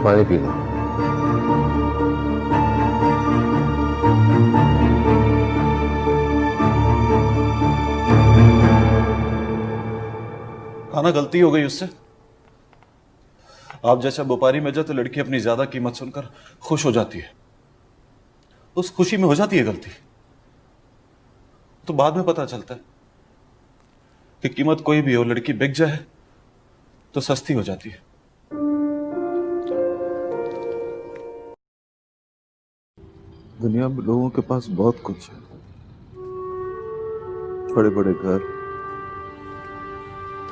पानी P low. खाना गलती हो गई उससे। आप जैसा व्यापारी में जाए तो लड़की अपनी ज्यादा कीमत सुनकर खुश हो जाती है, उस खुशी में हो जाती है गलती, तो बाद में पता चलता है कि कीमत कोई भी हो, लड़की बिक जाए तो सस्ती हो जाती है। दुनिया में लोगों के पास बहुत कुछ है, बड़े बड़े घर,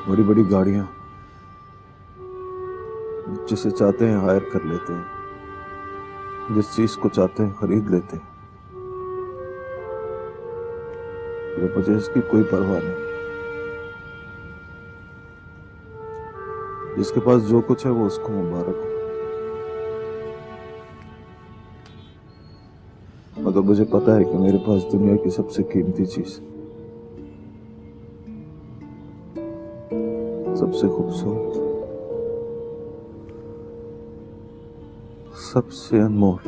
बड़ी बड़ी गाड़ियां, जिसे चाहते हैं हायर कर लेते हैं, जिस चीज को चाहते हैं खरीद लेते हैं। मुझे इसकी कोई परवाह नहीं। जिसके पास जो कुछ है वो उसको मुबारक हो, मगर मुझे पता है कि मेरे पास दुनिया की सबसे कीमती चीज, सबसे खूबसूरत, सबसे अनमोल,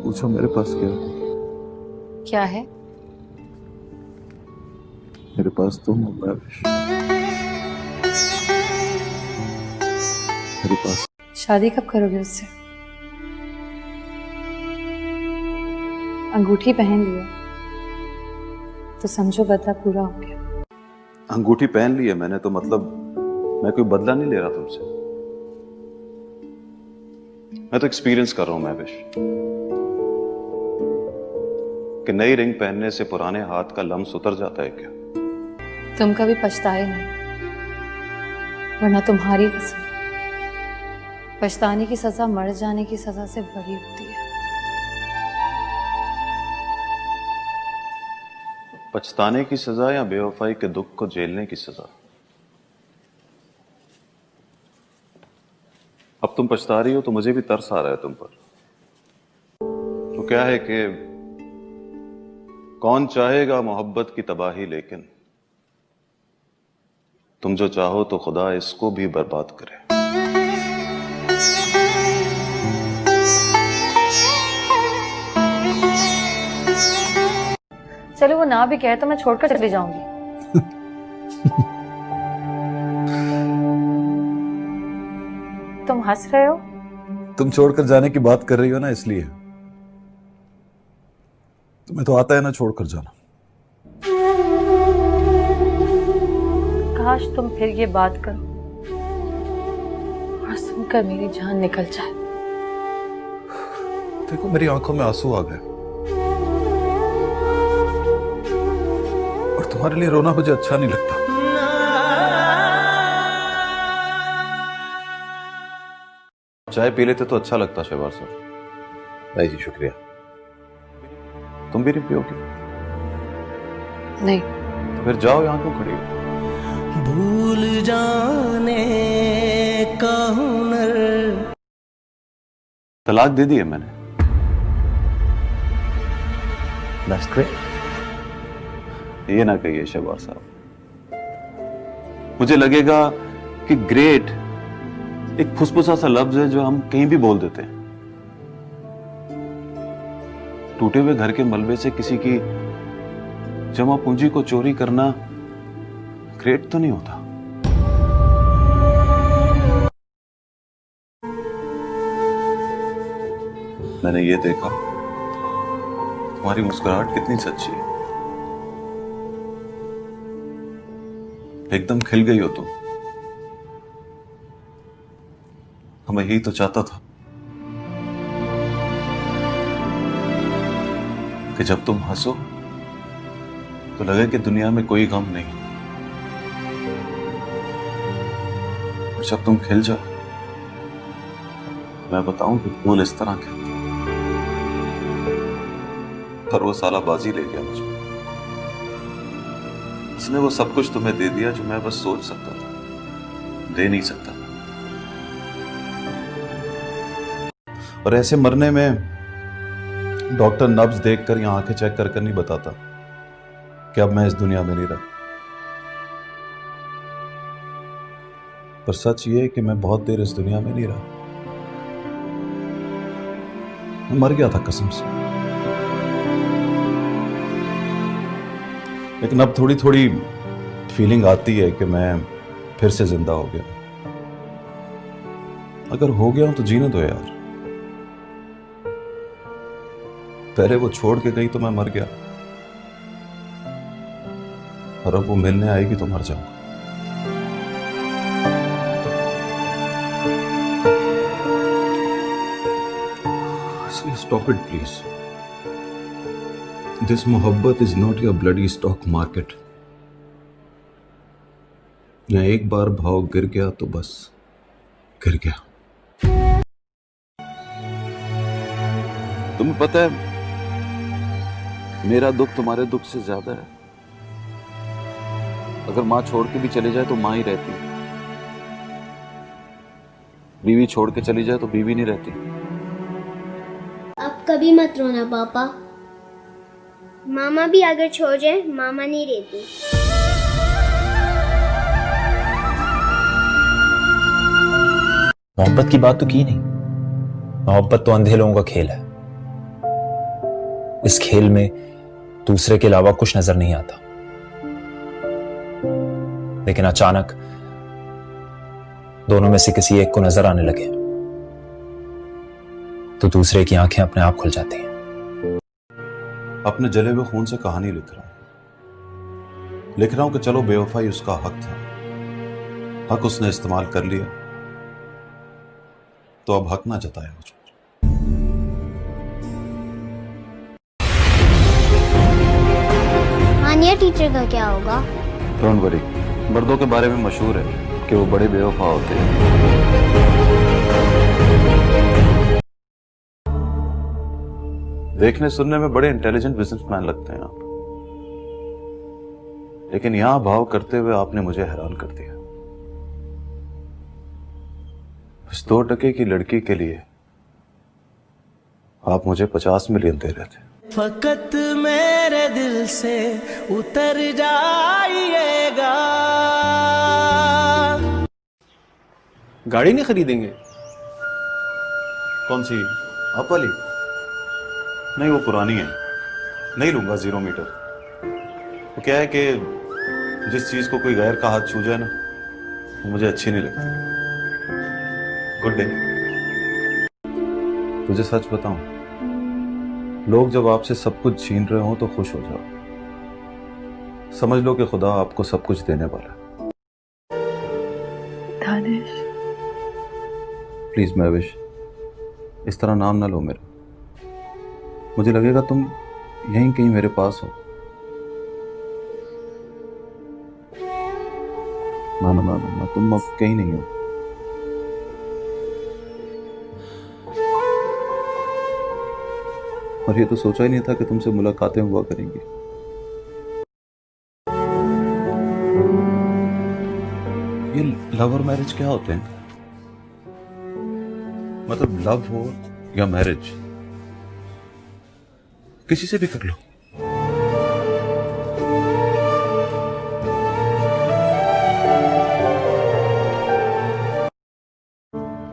पूछो मेरे पास क्या है? क्या है? मेरे पास तुम हो महविश, मेरे पास। शादी कब करोगे उससे? अंगूठी पहन लिया तो समझो बदला पूरा हो गया। अंगूठी पहन ली है मैंने तो मतलब मैं कोई बदला नहीं ले रहा तुमसे। मैं तो एक्सपीरियंस कर रहा हूं महविश कि नई रिंग पहनने से पुराने हाथ का लम्स उतर जाता है क्या? तुम कभी पछताए नहीं, वरना तुम्हारी कसम, पछताने की सजा मर जाने की सजा से बड़ी होती है। पछताने की सजा या बेवफाई के दुख को झेलने की सजा? अब तुम पछता रही हो तो मुझे भी तरस आ रहा है तुम पर। तो क्या है कि कौन चाहेगा मोहब्बत की तबाही, लेकिन तुम जो चाहो तो खुदा इसको भी बर्बाद करे। चलो वो ना भी कहे तो मैं छोड़कर चली जाऊंगी। तुम हंस रहे हो? तुम छोड़कर जाने की बात कर रही हो ना, इसलिए। तुम्हें तो आता है ना छोड़कर जाना। काश तुम फिर ये बात करो और सुनकर मेरी जान निकल जाए। देखो मेरी आंखों में आंसू आ गए और तुम्हारे लिए रोना मुझे अच्छा नहीं लगता। चाय पी लेते तो अच्छा लगता शहबाज साहब। नहीं जी शुक्रिया। तुम भी नहीं पियोगी? नहीं। तो फिर जाओ, यहां क्यों खड़ी हो? भूल जाने का हुनर। तलाक दे दी है मैंने। That's great. ये ना कहिए शहबाज साहब, मुझे लगेगा कि ग्रेट एक फुसफुसा सा लफ्ज है जो हम कहीं भी बोल देते हैं। टूटे हुए घर के मलबे से किसी की जमा पूंजी को चोरी करना ग्रेट तो नहीं होता। मैंने ये देखा तुम्हारी मुस्कुराहट कितनी सच्ची है, एकदम खिल गई हो तुम। मैं यही तो चाहता था कि जब तुम हंसो तो लगे कि दुनिया में कोई गम नहीं, और जब तुम खिल जाओ मैं बताऊं कि फूल इस तरह के। पर वो साला बाजी ले गया मुझे। उसने वो सब कुछ तुम्हें दे दिया जो मैं बस सोच सकता था, दे नहीं सकता। और ऐसे मरने में डॉक्टर नब्ज देखकर या आंखें चेक कर कर नहीं बताता कि अब मैं इस दुनिया में नहीं रहा। पर सच ये है कि मैं बहुत देर इस दुनिया में नहीं रहा। मैं मर गया था कसम से। लेकिन अब थोड़ी थोड़ी फीलिंग आती है कि मैं फिर से जिंदा हो गया। अगर हो गया हूं तो जीने दो यार। पहले वो छोड़ के गई तो मैं मर गया, और अब वो मिलने आएगी तो मर जाऊंगा। Stop it, please. This मोहब्बत is not your bloody stock market. यहाँ एक बार भाव गिर गया तो बस गिर गया। तुम्हें पता है मेरा दुख तुम्हारे दुख से ज्यादा है। अगर माँ छोड़ के भी चली जाए तो माँ ही रहती, बीवी छोड़ के चली जाए तो बीवी नहीं रहती। आप कभी मत रोना पापा, मामा भी अगर छोड़ जाए मामा नहीं रहती। मोहब्बत की बात तो की नहीं। मोहब्बत तो अंधे लोगों का खेल है। इस खेल में दूसरे के अलावा कुछ नजर नहीं आता, लेकिन अचानक दोनों में से किसी एक को नजर आने लगे तो दूसरे की आंखें अपने आप खुल जाती हैं। अपने जले हुए खून से कहानी लिख रहा हूं कि चलो बेवफाई उसका हक था, हक उसने इस्तेमाल कर लिया तो अब हक ना जताया मुझ पर। मानिया टीचर का क्या होगा? डोंट वरी, मर्दों के बारे में मशहूर है कि वो बड़े बेवफा होते हैं। देखने सुनने में बड़े इंटेलिजेंट बिजनेसमैन लगते हैं आप, लेकिन यहां भाव करते हुए आपने मुझे हैरान कर दिया। इस 2 टके की लड़की के लिए आप मुझे 50 मिलियन दे रहे थे। फकत मेरे दिल से उतर जाइएगा। गाड़ी नहीं खरीदेंगे? कौन सी? आप वाली? नहीं, वो पुरानी है, नहीं लूंगा 0 मीटर। वो क्या है कि जिस चीज को कोई गैर का हाथ छू जाए ना, वो मुझे अच्छी नहीं लगती। Good day. तुझे सच बताऊं, लोग जब आपसे सब कुछ छीन रहे हो तो खुश हो जाओ। समझ लो कि खुदा आपको सब कुछ देने वाला है। दानिश, प्लीज महविश, इस तरह नाम ना लो मेरा। मुझे लगेगा तुम यहीं कहीं मेरे पास हो। ना ना ना ना, तुम अब कहीं नहीं हो। और ये तो सोचा ही नहीं था कि तुमसे मुलाकातें हुआ करेंगी। ये लव और मैरिज क्या होते हैं? मतलब लव हो या मैरिज, किसी से भी कर लो।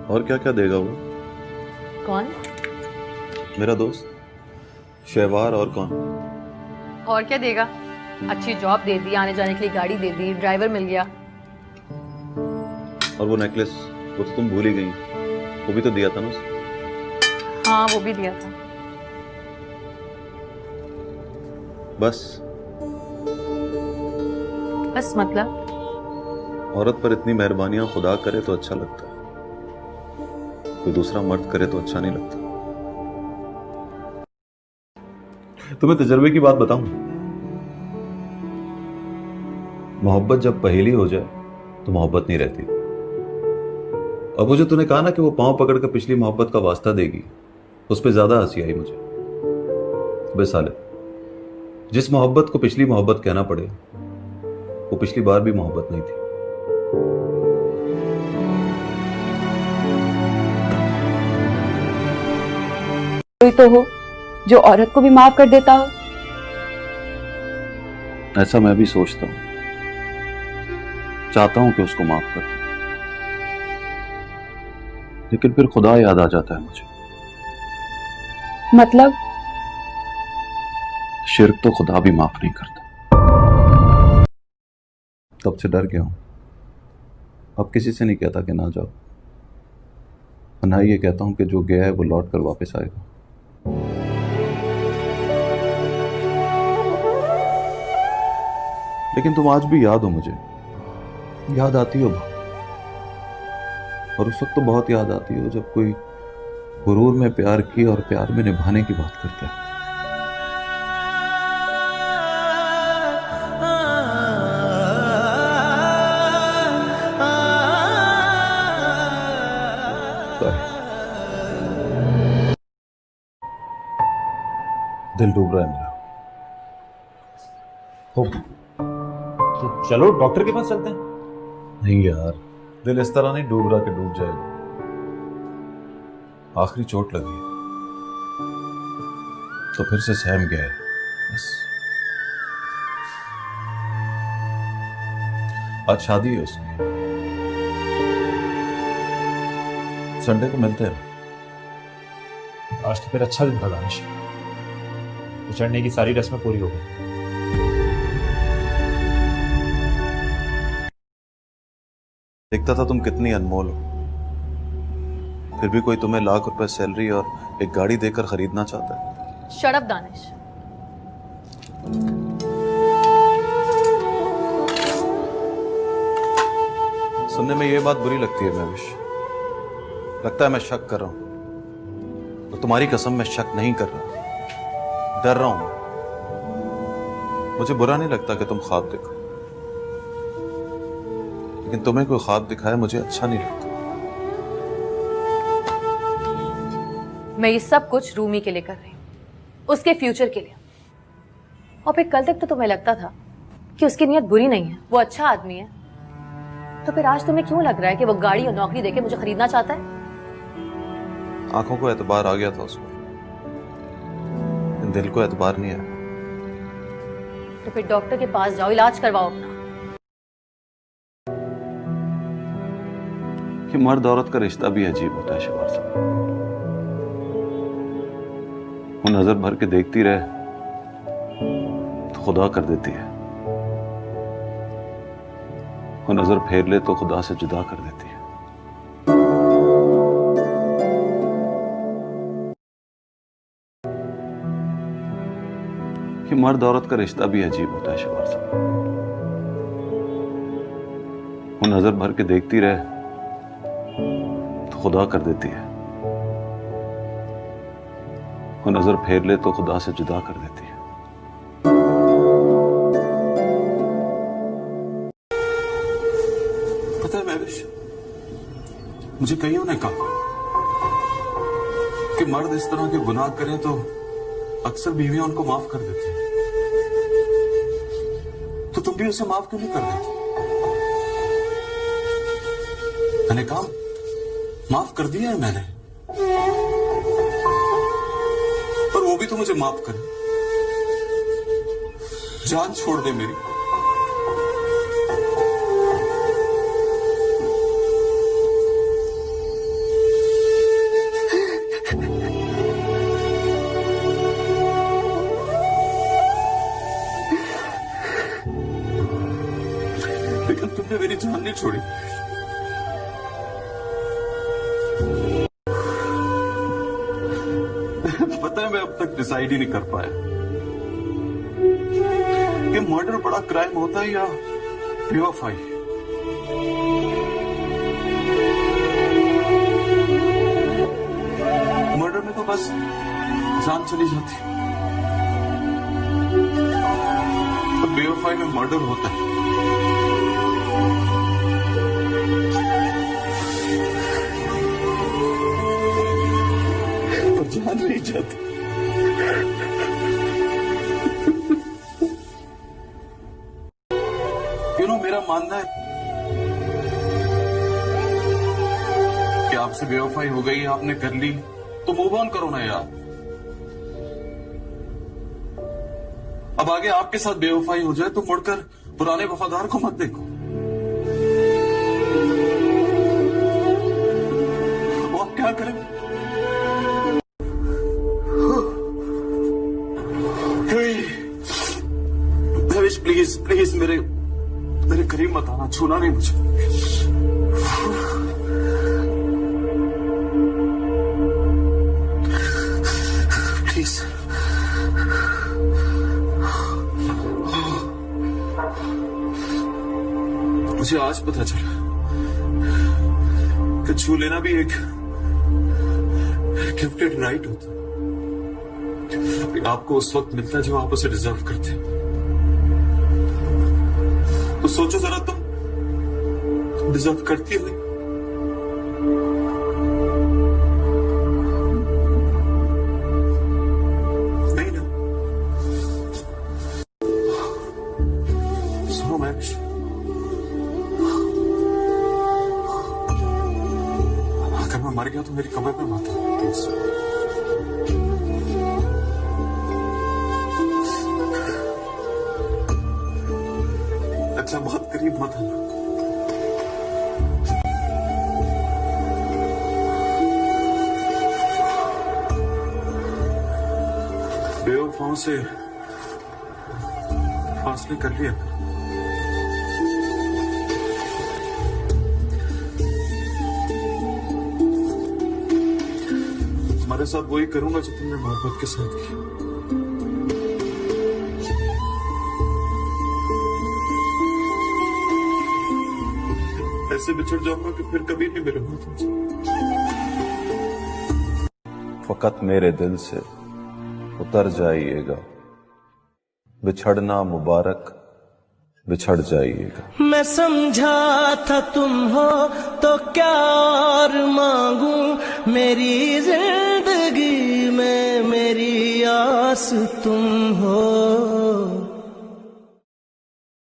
और क्या क्या देगा वो? कौन? मेरा दोस्त शहवार। और कौन? और क्या देगा? अच्छी जॉब दे दी, आने जाने के लिए गाड़ी दे दी, ड्राइवर मिल गया। और वो नेकलेस, वो तो तुम भूल ही गई, वो भी तो दिया था ना उसने। हाँ, वो भी दिया था। बस बस मतलब? औरत पर इतनी मेहरबानियां खुदा करे तो अच्छा लगता है, कोई दूसरा मर्द करे तो अच्छा नहीं लगता। तुम्हें तजर्बे की बात बताऊं, मोहब्बत जब पहेली हो जाए तो मोहब्बत नहीं रहती। और वो जो तूने कहा ना कि वो पांव पकड़ कर पिछली मोहब्बत का वास्ता देगी, उस पर ज्यादा हंसी आई मुझे। बे साले, जिस मोहब्बत को पिछली मोहब्बत कहना पड़े वो पिछली बार भी मोहब्बत नहीं थी। कोई तो हो जो औरत को भी माफ कर देता हो। ऐसा मैं भी सोचता हूं, चाहता हूं कि उसको माफ कर दूं, लेकिन फिर खुदा याद आ जाता है मुझे। मतलब शिर्क तो खुदा भी माफ नहीं करता। तब से डर गया हूं। अब किसी से नहीं कहता कि ना जाओ, ना ये कहता हूं कि जो गया है वो लौट कर वापस आएगा। लेकिन तुम आज भी याद हो मुझे, याद आती हो बहुत। और उस वक्त तो बहुत याद आती हो जब कोई गुरूर में प्यार की और प्यार में निभाने की बात करता है। दिल डूब रहा है मेरा। हो तो चलो डॉक्टर के पास चलते हैं। नहीं यार, दिल इस तरह नहीं डूब रहा कि डूब जाएगा। आखिरी चोट लगी है तो फिर से सहम गया है बस। आज शादी है उसकी, संडे को मिलते हैं। आज तो फिर अच्छा दिन था दानिश, उचड़ने की सारी रस्में पूरी हो गई। देखता था तुम कितनी अनमोल हो, फिर भी कोई तुम्हें लाख रुपए सैलरी और एक गाड़ी देकर खरीदना चाहता है। Shut up Danish. सुनने में ये बात बुरी लगती है महविश, लगता है मैं शक कर रहा हूं, और तुम्हारी कसम मैं शक नहीं कर रहा, डर रहा हूं। मुझे बुरा नहीं लगता कि तुम ख्वाब देखो, लेकिन तुम्हें कोई ख्वाब दिखाए मुझे अच्छा नहीं लगता। मैं ये सब कुछ रूमी के लिए कर रही हूँ, उसके फ्यूचर के लिए। और फिर कल तक तो तुम्हें लगता था कि उसकी नीयत बुरी नहीं है, वो अच्छा आदमी है। तो फिर आज तुम्हें क्यों लग रहा है कि वो गाड़ी और नौकरी देके मुझे खरीदना चाहता है? आंखों को एतबार आ गया था उसको, दिल को एतबार नहीं आया। तो फिर डॉक्टर के पास जाओ, इलाज करवाओ अपना। कि मर्द औरत का रिश्ता भी अजीब होता है शिवार साहब। वो नजर भर के देखती रहे तो खुदा कर देती है, वो नजर फेर ले तो खुदा से जुदा कर देती है। कि मर्द औरत का रिश्ता भी अजीब होता है शिवार साहब। वो नजर भर के देखती रहे तो खुदा कर देती है, वो नजर फेर ले तो खुदा से जुदा कर देती है। पता है महविश, मुझे कईयों ने कहा कि मर्द इस तरह के गुनाह करें तो अक्सर बीवियां उनको माफ कर देती हैं, तो तुम भी उसे माफ क्यों नहीं कर देती? मैंने कहा माफ कर दिया है मैंने, पर वो भी तो मुझे माफ करे, जान छोड़ दे मेरी। लेकिन तुमने मेरी जान नहीं छोड़ी। पता है मैं अब तक डिसाइड ही नहीं कर पाया कि मर्डर बड़ा क्राइम होता है या बेवफाई। मर्डर में तो बस जान चली जाती, तो बेवफाई में मर्डर होता है। जान नहीं जाती। मेरा मानना है कि आपसे बेवफाई हो गई, आपने कर ली, तो मूव ऑन करो ना यार। अब आगे आपके साथ बेवफाई हो जाए तो मुड़कर पुराने वफादार को मत देखो। वो क्या करें? देवेश प्लीज प्लीज मेरे करीब मत आना, छूना नहीं मुझे। प्लीज। मुझे आज पता चला कि छू लेना भी एक गिफ्टेड राइट होता है। आपको उस वक्त मिलता है जब आप उसे डिजर्व करते हैं। तो सोचो जरा, तुम डिजर्व करती हो? नहीं ना? सुनो मैक्स, अगर मैं मर गया तो मेरी कब्र में मत आना प्लीज। अच्छा, बहुत करीब मत आना। बेवफाओं से फासले कर लिया। तुम्हारे साथ वही करूंगा जो तुमने मोहब्बत के साथ किया। ऐसे बिछड़ जाऊंगा कि फिर कभी नहीं मिलूंगा तुमसे। फकत मेरे दिल से उतर जाइएगा, बिछड़ना मुबारक, बिछड़ जाइएगा। मैं समझा था तुम हो तो क्या और मांगू, मेरी जिंदगी में मेरी आस तुम हो।